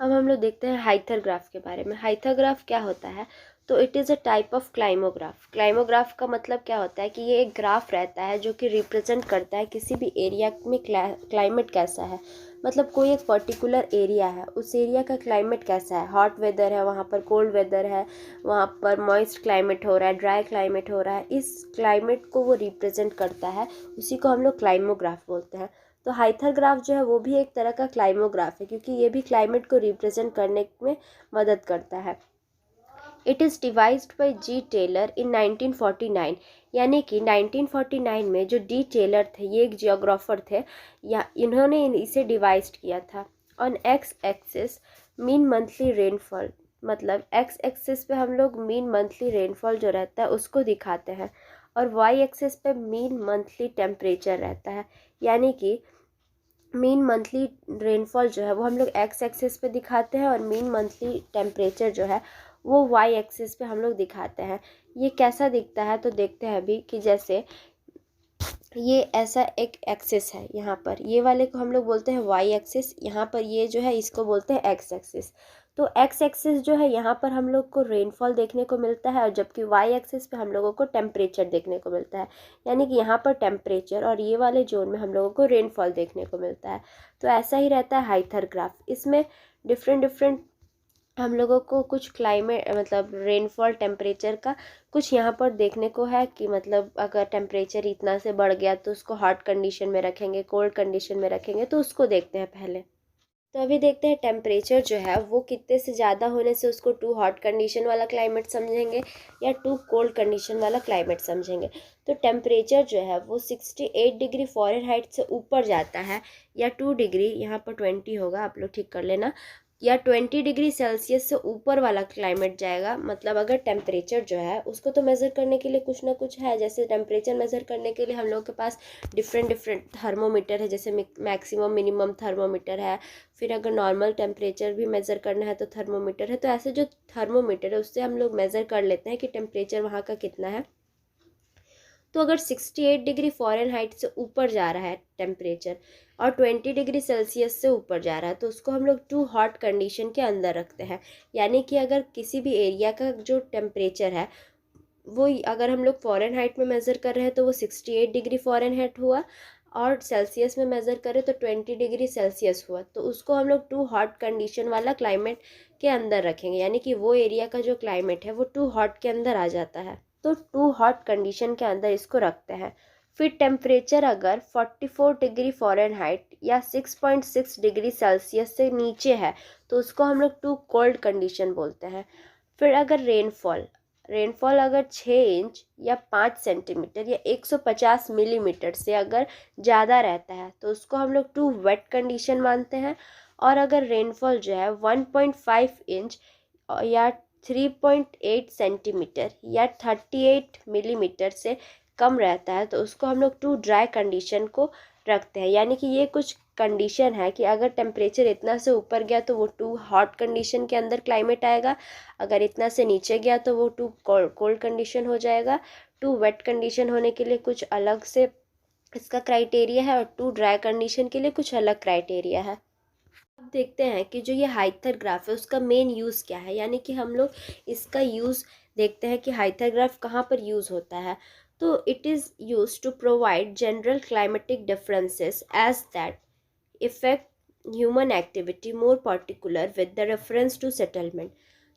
अब हम लोग देखते हैं हाइथरग्राफ के बारे में। हाइथरग्राफ क्या होता है? तो it is a type of climograph. Climograph का मतलब क्या होता है कि ये एक ग्राफ रहता है जो कि रिप्रेजेंट करता है किसी भी एरिया में क्लाइमेट कैसा है। मतलब कोई एक पर्टिकुलर एरिया है, उस एरिया का क्लाइमेट कैसा है, हॉट वेदर है वहाँ पर, कोल्ड वेदर है वहाँ पर, मॉइस्ट क्लाइमेट हो रहा है, ड्राई क्लाइमेट हो रहा है, इस क्लाइमेट को वो रिप्रेजेंट करता है, उसी को हम लोग क्लाइमोग्राफ बोलते हैं। तो हाइथरग्राफ जो है वो भी एक तरह का क्लाइमोग्राफ है, क्योंकि ये भी क्लाइमेट को रिप्रेजेंट करने में मदद करता है। It is devised by G Taylor in 1949, यानी कि 1949 में जो डी टेलर थे, ये एक जियोग्राफर थे, या इन्होंने इसे डिवाइस्ड किया था। On x axis mean monthly rainfall, मतलब एक्स एक्सिस पे हम लोग मीन मंथली रेनफॉल जो रहता है उसको दिखाते हैं, और वाई एक्सिस पे मीन मंथली टेम्परेचर रहता है। यानी कि मीन मंथली रेनफॉल जो है वो हम लोग एक्स एक्सिस पे दिखाते हैं, और मीन मंथली टेम्परेचर जो है वो वाई एक्सिस पे हम लोग दिखाते हैं। ये कैसा दिखता है तो देखते हैं अभी कि जैसे ये ऐसा एक एक्सिस है, यहाँ पर ये वाले को हम लोग बोलते हैं वाई एक्सिस, यहाँ पर ये जो है इसको बोलते हैं एक्स एक्सिस। तो एक्स एक्सिस जो है यहाँ पर हम लोग को रेनफॉल देखने को मिलता है, और जबकि वाई एक्सिस पे हम लोगों को टेम्परेचर देखने को मिलता है। यानी कि यहाँ पर टेम्परेचर और ये वाले जोन में हम लोगों को रेनफॉल देखने को मिलता है। तो ऐसा ही रहता है हाइथरग्राफ। इसमें डिफरेंट डिफरेंट हम लोगों को कुछ क्लाइमेट, मतलब रेनफॉल टेम्परेचर का कुछ यहाँ पर देखने को है कि मतलब अगर टेम्परेचर इतना से बढ़ गया तो उसको हॉट कंडीशन में रखेंगे, कोल्ड कंडीशन में रखेंगे, तो उसको देखते हैं पहले। तो अभी देखते हैं टेम्परेचर जो है वो कितने से ज़्यादा होने से उसको टू हॉट कंडीशन वाला क्लाइमेट समझेंगे या टू कोल्ड कंडीशन वाला क्लाइमेट समझेंगे। तो टेम्परेचर जो है वो 68 डिग्री फ़ारेनहाइट से ऊपर जाता है, या 2 डिग्री, यहाँ पर 20 होगा, आप लोग ठीक कर लेना, या 20 डिग्री सेल्सियस से ऊपर वाला क्लाइमेट जाएगा। मतलब अगर टेम्परेचर जो है उसको तो मेज़र करने के लिए कुछ ना कुछ है, जैसे टेम्परेचर मेज़र करने के लिए हम लोग के पास डिफरेंट डिफरेंट थर्मोमीटर है, जैसे मैक्सिमम मिनिमम थर्मोमीटर है, फिर अगर नॉर्मल टेम्परेचर भी मेज़र करना है तो थर्मोमीटर है। तो ऐसे जो थर्मोमीटर है उससे हम लोग मेज़र कर लेते हैं कि टेम्परेचर वहाँ का कितना है। तो अगर 68 डिग्री फ़ारेनहाइट से ऊपर जा रहा है टेम्परेचर और 20 डिग्री सेल्सियस से ऊपर जा रहा है, तो उसको हम लोग टू हॉट कंडीशन के अंदर रखते हैं। यानी कि अगर किसी भी एरिया का जो टेम्परेचर है वो अगर हम लोग फ़ारेनहाइट में मेज़र कर रहे हैं तो वो 68 डिग्री फ़ारेनहाइट हुआ, और सेल्सियस में मेज़र करें तो 20 डिग्री सेल्सियस हुआ, तो उसको हम लोग टू हॉट कंडीशन वाला क्लाइमेट के अंदर रखेंगे। यानी कि वो एरिया का जो क्लाइमेट है वो टू हॉट के अंदर आ जाता है, तो टू हॉट कंडीशन के अंदर इसको रखते हैं। फिर टेम्परेचर अगर 44 डिग्री फ़ारेनहाइट या 6.6 डिग्री सेल्सियस से नीचे है तो उसको हम लोग टू कोल्ड कंडीशन बोलते हैं। फिर अगर रेनफॉल अगर 6 इंच या 5 सेंटीमीटर या 150 मिलीमीटर से अगर ज़्यादा रहता है तो उसको हम लोग टू वेट कंडीशन मानते हैं। और अगर रेनफॉल जो है 1.5 इंच या 3.8 सेंटीमीटर या 38 मिलीमीटर से कम रहता है तो उसको हम लोग टू ड्राई कंडीशन को रखते हैं। यानी कि ये कुछ कंडीशन है कि अगर टेम्परेचर इतना से ऊपर गया तो वो टू हॉट कंडीशन के अंदर क्लाइमेट आएगा, अगर इतना से नीचे गया तो वो टू कोल्ड कंडीशन हो जाएगा। टू वेट कंडीशन होने के लिए कुछ अलग से इसका क्राइटेरिया है, और टू ड्राई कंडीशन के लिए कुछ अलग क्राइटेरिया है। अब देखते हैं कि जो ये हाइथरग्राफ है उसका मेन यूज़ क्या है, यानी कि हम लोग इसका यूज़ देखते हैं कि हाइथरग्राफ कहाँ पर यूज़ होता है। तो it is use to provide general climatic differences as that effect human activity more particular with the reference to settlement.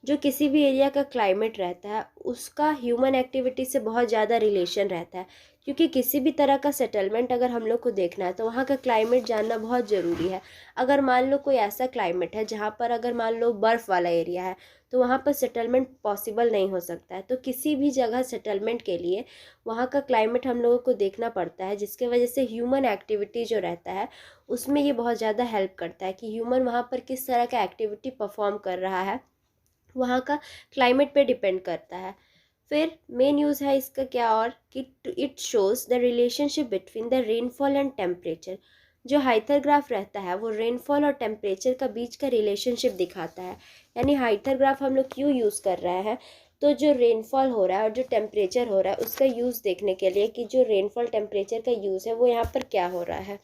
जो किसी भी एरिया का क्लाइमेट रहता है उसका ह्यूमन एक्टिविटी से बहुत ज़्यादा रिलेशन रहता है, क्योंकि किसी भी तरह का सेटलमेंट अगर हम लोग को देखना है तो वहाँ का क्लाइमेट जानना बहुत ज़रूरी है। अगर मान लो कोई ऐसा क्लाइमेट है जहाँ पर अगर मान लो बर्फ़ वाला एरिया है तो वहाँ पर सेटलमेंट पॉसिबल नहीं हो सकता है। तो किसी भी जगह सेटलमेंट के लिए वहाँ का क्लाइमेट हम लोगों को देखना पड़ता है, जिसके वजह से ह्यूमन एक्टिविटी जो रहता है उसमें ये बहुत ज़्यादा हेल्प करता है कि ह्यूमन वहाँ पर किस तरह का एक्टिविटी परफॉर्म कर रहा है, वहाँ का क्लाइमेट पे डिपेंड करता है। फिर मेन यूज़ है इसका क्या, और कि it shows the relationship between the rainfall and temperature. जो हाइथरग्राफ रहता है वो रेनफॉल और टेम्परेचर का बीच का रिलेशनशिप दिखाता है। यानी हाइथरग्राफ हम लोग क्यों यूज़ कर रहे हैं, तो जो रेनफॉल हो रहा है और जो टेम्परेचर हो रहा है उसका यूज़ देखने के लिए कि जो रेनफॉल टेम्परेचर का यूज़ है वो यहाँ पर क्या हो रहा है।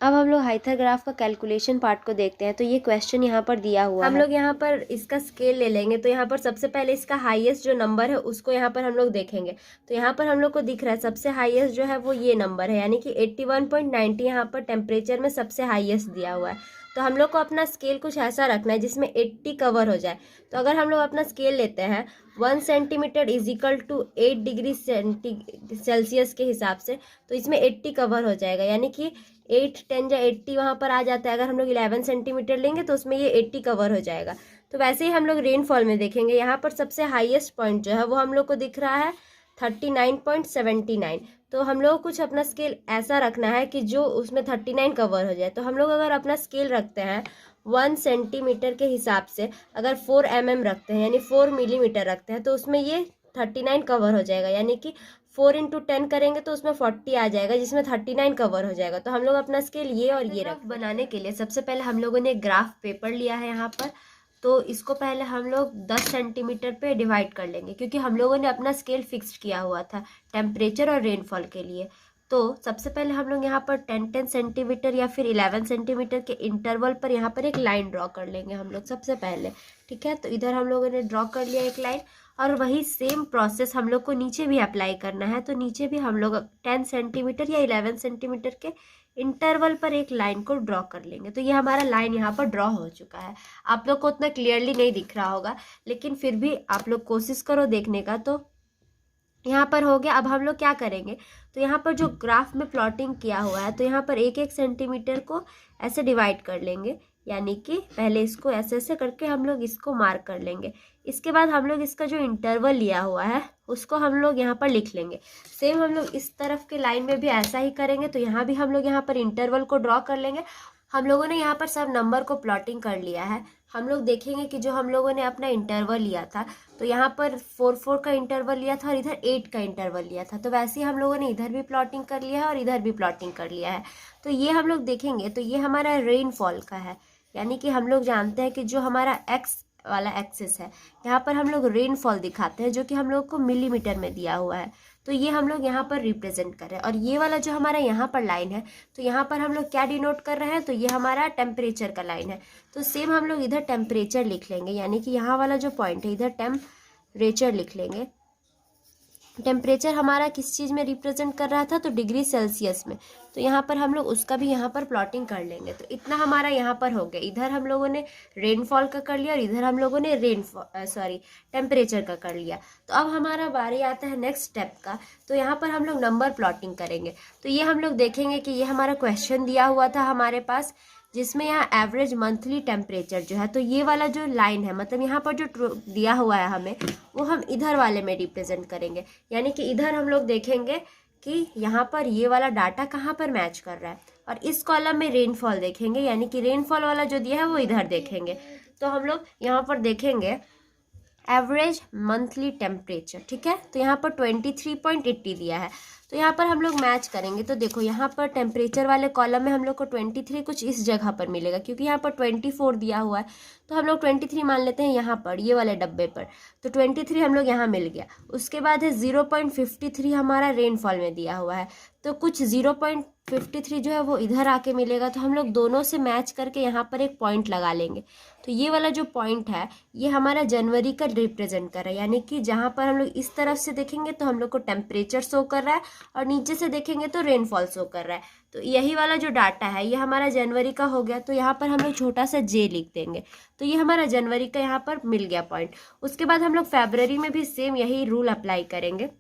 अब हम लोग हाइथाग्राफ का कैलकुलेशन पार्ट को देखते हैं। तो ये क्वेश्चन यहाँ पर दिया हुआ है, हम लोग यहाँ पर इसका स्केल ले लेंगे। तो यहाँ पर सबसे पहले इसका हाईएस्ट जो नंबर है उसको यहाँ पर हम लोग देखेंगे। तो यहाँ पर हम लोग को दिख रहा है सबसे हाईएस्ट जो है वो ये नंबर है, यानी कि 81.90 यहाँ पर टेम्परेचर में सबसे हाईएस्ट दिया हुआ है। तो हम लोग को अपना स्केल कुछ ऐसा रखना है जिसमें 80 कवर हो जाए। तो अगर हम लोग अपना स्केल लेते हैं 1 centimetre is equal to 8 degree Celsius के हिसाब से, तो इसमें 80 कवर हो जाएगा, यानी कि 8 10 या 80 वहाँ पर आ जाता है। अगर हम लोग 11 सेंटीमीटर लेंगे तो उसमें ये 80 कवर हो जाएगा। तो वैसे ही हम लोग रेनफॉल में देखेंगे, यहाँ पर सबसे हाईएस्ट पॉइंट जो है वो हम लोग को दिख रहा है 39.79। तो हम लोग कुछ अपना स्केल ऐसा रखना है कि जो उसमें 39 कवर हो जाए। तो हम लोग अगर अपना स्केल रखते हैं 1 सेंटीमीटर के हिसाब से, अगर 4 mm रखते हैं यानी 4 मिलीमीटर रखते हैं, तो उसमें ये 39 कवर हो जाएगा, यानी कि 4 × 10 करेंगे तो उसमें 40 आ जाएगा, जिसमें 39 कवर हो जाएगा। तो हम लोग अपना स्केल ये और ये रख बनाने के लिए सबसे पहले हम लोगों ने ग्राफ पेपर लिया है यहाँ पर। तो इसको पहले हम लोग 10 सेंटीमीटर पे डिवाइड कर लेंगे, क्योंकि हम लोगों ने अपना स्केल फिक्स्ड किया हुआ था टेम्परेचर और रेनफॉल के लिए। तो सबसे पहले हम लोग यहाँ पर 10-10 सेंटीमीटर या फिर 11 सेंटीमीटर के इंटरवल पर यहाँ पर एक लाइन ड्रॉ कर लेंगे हम लोग सबसे पहले, ठीक है। तो इधर हम लोगों ने ड्रॉ कर लिया एक लाइन, और वही सेम प्रोसेस हम लोग को नीचे भी अप्लाई करना है। तो नीचे भी हम लोग 10 सेंटीमीटर या 11 सेंटीमीटर के इंटरवल पर एक लाइन को ड्रॉ कर लेंगे। तो ये हमारा लाइन यहाँ पर ड्रॉ हो चुका है। आप लोग को उतना क्लियरली नहीं दिख रहा होगा, लेकिन फिर भी आप लोग कोशिश करो देखने का। तो यहाँ पर हो गया। अब हम लोग क्या करेंगे, तो यहाँ पर जो ग्राफ में प्लॉटिंग किया हुआ है, तो यहाँ पर 1-1 सेंटीमीटर को ऐसे डिवाइड कर लेंगे, यानी कि पहले इसको ऐसे ऐसे करके हम लोग इसको मार्क कर लेंगे। इसके बाद हम लोग इसका जो इंटरवल लिया हुआ है उसको हम लोग यहाँ पर लिख लेंगे। सेम हम लोग इस तरफ के लाइन में भी ऐसा ही करेंगे। तो यहाँ भी हम लोग यहाँ पर इंटरवल को ड्रॉ कर लेंगे। हम लोगों ने यहाँ पर सब नंबर को प्लॉटिंग कर लिया है। हम लोग देखेंगे कि जो हम लोगों ने अपना इंटरवल लिया था, तो यहाँ पर 4-4 का इंटरवल लिया था और इधर 8 का इंटरवल लिया था। तो वैसे ही हम लोगों ने इधर भी प्लॉटिंग कर लिया है और इधर भी प्लॉटिंग कर लिया है। तो ये हम लोग देखेंगे, तो ये हमारा रेनफॉल का है, यानी कि हम लोग जानते हैं कि जो हमारा एक्स वाला एक्सिस है, यहाँ पर हम लोग रेनफॉल दिखाते हैं, जो कि हम लोग को मिलीमीटर में दिया हुआ है। तो ये हम लोग यहाँ पर रिप्रेजेंट कर रहे हैं। और ये वाला जो हमारा यहाँ पर लाइन है, तो यहाँ पर हम लोग क्या डिनोट कर रहे हैं, तो ये हमारा टेम्परेचर का लाइन है। तो सेम हम लोग इधर टेम्परेचर लिख लेंगे, यानी कि यहाँ वाला जो पॉइंट है इधर टेम्परेचर लिख लेंगे। टेम्परेचर हमारा किस चीज़ में रिप्रेजेंट कर रहा था, तो डिग्री सेल्सियस में। तो यहाँ पर हम लोग उसका भी यहाँ पर प्लॉटिंग कर लेंगे। तो इतना हमारा यहाँ पर हो गया। इधर हम लोगों ने रेनफॉल का कर लिया और इधर हम लोगों ने टेम्परेचर का कर लिया। तो अब हमारा बारी आता है नेक्स्ट स्टेप का। तो यहाँ पर हम लोग नंबर प्लॉटिंग करेंगे। तो ये हम लोग देखेंगे कि ये हमारा क्वेश्चन दिया हुआ था हमारे पास, जिसमें यहाँ एवरेज मंथली टेम्परेचर जो है, तो ये वाला जो लाइन है, मतलब यहाँ पर जो दिया हुआ है हमें, वो हम इधर वाले में रिप्रेजेंट करेंगे। यानी कि इधर हम लोग देखेंगे कि यहाँ पर ये वाला डाटा कहाँ पर मैच कर रहा है, और इस कॉलम में रेनफॉल देखेंगे, यानी कि रेनफॉल वाला जो दिया है वो इधर देखेंगे। तो हम लोग यहाँ पर देखेंगे एवरेज मंथली टेम्परेचर, ठीक है। तो यहाँ पर 23.80 दिया है। तो यहाँ पर हम लोग मैच करेंगे। तो देखो यहाँ पर टेम्परेचर वाले कॉलम में हम लोग को 23 कुछ इस जगह पर मिलेगा, क्योंकि यहाँ पर 24 दिया हुआ है। तो हम लोग 23 मान लेते हैं यहाँ पर, ये वाले डब्बे पर। तो 23 हम लोग यहाँ मिल गया। उसके बाद है 0.53 हमारा रेनफॉल में दिया हुआ है। तो कुछ 0.53 जो है वो इधर आके मिलेगा। तो हम लोग दोनों से मैच करके यहाँ पर एक पॉइंट लगा लेंगे। तो ये वाला जो पॉइंट है ये हमारा जनवरी का रिप्रेजेंट कर रहा है, यानी कि जहाँ पर हम लोग इस तरफ से देखेंगे तो हम लोग को टेम्परेचर शो कर रहा है, और नीचे से देखेंगे तो रेनफॉल शो कर रहा है। तो यही वाला जो डाटा है ये हमारा जनवरी का हो गया। तो यहाँ पर हम लोग छोटा सा जे लिख देंगे। तो ये हमारा जनवरी का यहाँ पर मिल गया पॉइंट। उसके बाद हम लोग फरवरी में भी सेम यही रूल अप्लाई करेंगे।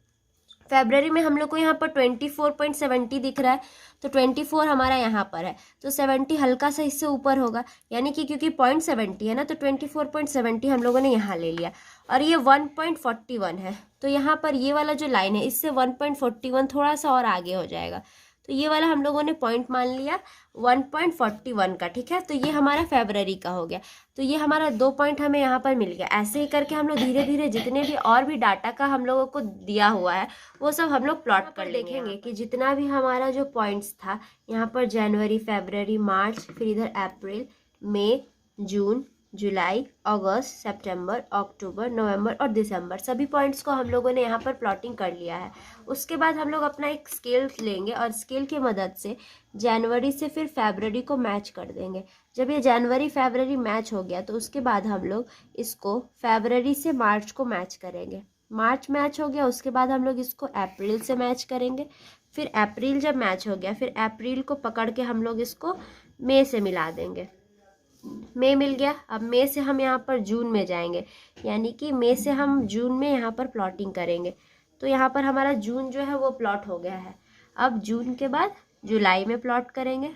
फरवरी में हम लोग को यहाँ पर 24.70 दिख रहा है। तो 24 हमारा यहाँ पर है, तो 70 हल्का सा इससे ऊपर होगा, यानी कि क्योंकि 0.70 है ना, तो 24.70 हम लोगों ने यहाँ ले लिया। और ये 1.41 है। तो यहाँ पर ये वाला जो लाइन है इससे 1.41 थोड़ा सा और आगे हो जाएगा। तो ये वाला हम लोगों ने पॉइंट मान लिया 1.41 का, ठीक है। तो ये हमारा फरवरी का हो गया। तो ये हमारा 2 पॉइंट हमें यहाँ पर मिल गया। ऐसे ही करके हम लोग धीरे धीरे जितने भी और भी डाटा का हम लोगों को दिया हुआ है वो सब हम लोग प्लॉट कर देखेंगे कि जितना भी हमारा जो पॉइंट्स था यहाँ पर जनवरी, फरवरी, मार्च, फिर इधर अप्रैल, मई, जून, जुलाई, अगस्त, सितंबर, अक्टूबर, नवंबर और दिसंबर, सभी पॉइंट्स को हम लोगों ने यहाँ पर प्लॉटिंग कर लिया है। उसके बाद हम लोग अपना एक स्केल लेंगे और स्केल की मदद से जनवरी से फिर फरवरी को मैच कर देंगे। जब ये जनवरी फरवरी मैच हो गया तो उसके बाद हम लोग इसको फरवरी से मार्च को मैच करेंगे। मार्च मैच हो गया, उसके बाद हम लोग इसको अप्रैल से मैच करेंगे। फिर अप्रैल जब मैच हो गया, फिर अप्रैल को पकड़ के हम लोग इसको मई से मिला देंगे। मई मिल गया, अब मई से हम यहाँ पर जून में जाएंगे, यानी कि मई से हम जून में यहाँ पर प्लॉटिंग करेंगे। तो यहाँ पर हमारा जून जो है वो प्लॉट हो गया है। अब जून के बाद जुलाई में प्लॉट करेंगे,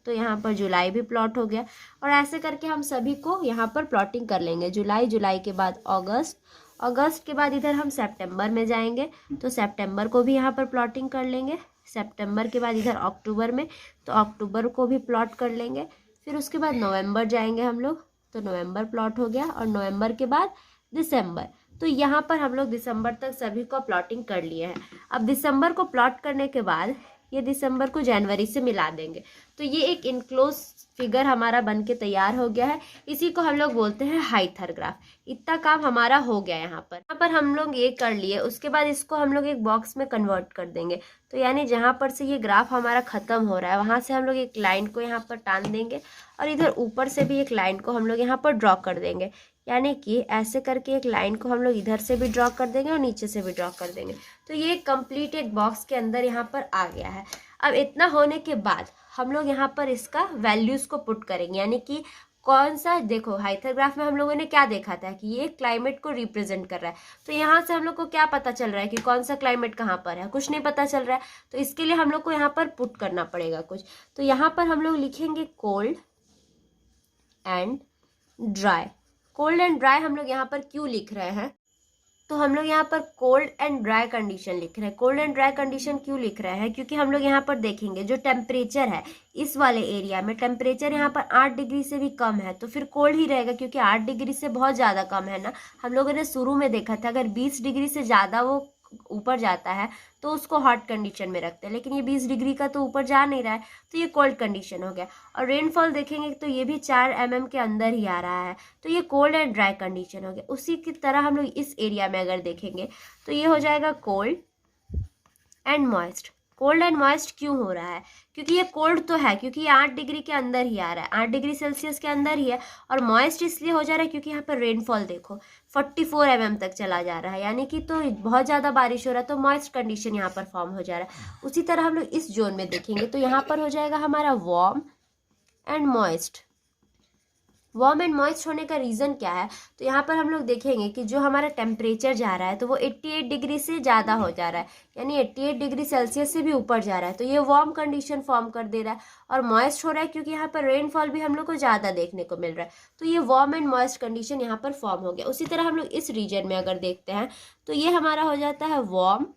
तो यहाँ पर जुलाई भी प्लॉट हो गया। और ऐसे करके हम सभी को यहाँ पर प्लॉटिंग कर लेंगे। जुलाई, जुलाई के बाद अगस्त, अगस्त के बाद इधर हम सितंबर में जाएंगे, तो सितंबर को भी यहाँ पर प्लॉटिंग कर लेंगे। सितंबर के बाद इधर अक्टूबर में, तो अक्टूबर को भी प्लॉट कर लेंगे। फिर उसके बाद नवंबर जाएंगे हम लोग, तो नवंबर प्लॉट हो गया। और नवंबर के बाद दिसंबर, तो यहाँ पर हम लोग दिसंबर तक सभी को प्लॉटिंग कर लिए हैं। अब दिसंबर को प्लॉट करने के बाद ये दिसंबर को जनवरी से मिला देंगे, तो ये एक इनक्लोज फिगर हमारा बन के तैयार हो गया है। इसी को हम लोग बोलते हैं हाइथरग्राफ। इतना काम हमारा हो गया यहाँ पर हम लोग ये कर लिए। उसके बाद इसको हम लोग एक बॉक्स में कन्वर्ट कर देंगे। तो यानी जहाँ पर से ये ग्राफ हमारा ख़त्म हो रहा है वहाँ से हम लोग एक लाइन को यहाँ पर टान देंगे और इधर ऊपर से भी एक लाइन को हम लोग यहाँ पर ड्रॉ कर देंगे। यानी कि ऐसे करके एक लाइन को हम लोग इधर से भी ड्रॉ कर देंगे और नीचे से भी ड्रॉ कर देंगे। तो ये कंप्लीट एक बॉक्स के अंदर यहाँ पर आ गया है। अब इतना होने के बाद हम लोग यहाँ पर इसका वैल्यूज़ को पुट करेंगे, यानी कि कौन सा, देखो हाइथरग्राफ में हम लोगों ने क्या देखा था कि ये क्लाइमेट को रिप्रेजेंट कर रहा है। तो यहाँ से हम लोग को क्या पता चल रहा है कि कौन सा क्लाइमेट कहाँ पर है, कुछ नहीं पता चल रहा है। तो इसके लिए हम लोग को यहाँ पर पुट करना पड़ेगा कुछ। तो यहाँ पर हम लोग लिखेंगे cold and dry. Cold and dry हम लोग यहाँ पर क्यों लिख रहे हैं, तो हम लोग यहाँ पर कोल्ड एंड ड्राई कंडीशन लिख रहे हैं। कोल्ड एंड ड्राई कंडीशन क्यों लिख रहे हैं, क्योंकि हम लोग यहाँ पर देखेंगे जो टेम्परेचर है इस वाले एरिया में, टेम्परेचर यहाँ पर 8 डिग्री से भी कम है, तो फिर कोल्ड ही रहेगा, क्योंकि 8 डिग्री से बहुत ज़्यादा कम है ना। हम लोगों ने शुरू में देखा था अगर 20 डिग्री से ज़्यादा वो ऊपर जाता है तो उसको हॉट कंडीशन में रखते हैं, लेकिन ये 20 डिग्री का तो ऊपर जा नहीं रहा है, तो ये कोल्ड कंडीशन हो गया। और रेनफॉल देखेंगे तो ये भी 4 mm के अंदर ही आ रहा है, तो ये कोल्ड एंड ड्राई कंडीशन हो गया। उसी की तरह हम लोग इस एरिया में अगर देखेंगे तो ये हो जाएगा cold and moist. Cold and moist क्यों हो रहा है, क्योंकि ये कोल्ड तो है क्योंकि ये 8 डिग्री के अंदर ही आ रहा है, 8 डिग्री सेल्सियस के अंदर ही है। और मॉइस्ट इसलिए हो जा रहा है क्योंकि यहाँ पर रेनफॉल देखो 44 mm तक चला जा रहा है, यानी कि तो बहुत ज़्यादा बारिश हो रहा है, तो मॉइस्ट कंडीशन यहाँ पर फॉर्म हो जा रहा है। उसी तरह हम लोग इस जोन में देखेंगे तो यहाँ पर हो जाएगा हमारा warm and moist. Warm and moist होने का रीज़न क्या है, तो यहाँ पर हम लोग देखेंगे कि जो हमारा टेम्परेचर जा रहा है तो वो 88 डिग्री से ज़्यादा हो जा रहा है, यानी 88 डिग्री सेल्सियस से भी ऊपर जा रहा है, तो ये वार्म कंडीशन फॉर्म कर दे रहा है। और मॉइस्ट हो रहा है क्योंकि यहाँ पर रेनफॉल भी हम लोग को ज़्यादा देखने को मिल रहा है, तो ये वार्म एंड मॉइस्ट कंडीशन यहाँ पर फॉर्म हो गया। उसी तरह हम लोग इस रीजन में अगर देखते हैं तो ये हमारा हो जाता है warm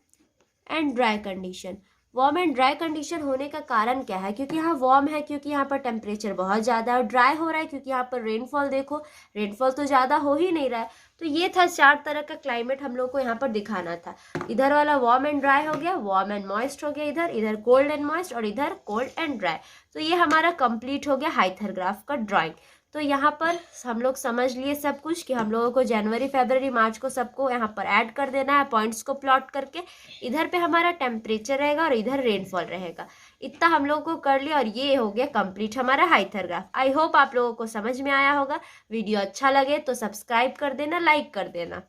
and dry condition. Warm and dry condition होने का कारण क्या है, क्योंकि यहाँ वार्म है क्योंकि यहाँ पर टेम्परेचर बहुत ज़्यादा है, और ड्राई हो रहा है क्योंकि यहाँ पर रेनफॉल देखो, रेनफॉल तो ज़्यादा हो ही नहीं रहा है। तो ये था 4 तरह का क्लाइमेट हम लोग को यहाँ पर दिखाना था। इधर वाला वार्म एंड ड्राई हो गया, वार्म एंड मॉइस्ट हो गया, इधर इधर कोल्ड एंड मॉइस्ट, और इधर कोल्ड एंड ड्राई। तो ये हमारा कंप्लीट हो गया हाइथरग्राफ का ड्राइंग। तो यहाँ पर हम लोग समझ लिए सब कुछ कि हम लोगों को जनवरी फरवरी मार्च को सबको यहाँ पर ऐड कर देना है पॉइंट्स को प्लॉट करके। इधर पे हमारा टेम्परेचर रहेगा और इधर रेनफॉल रहेगा। इतना हम लोगों को कर लिया और ये हो गया कंप्लीट हमारा हाइथरग्राफ। आई होप आप लोगों को समझ में आया होगा। वीडियो अच्छा लगे तो सब्सक्राइब कर देना, लाइक कर देना।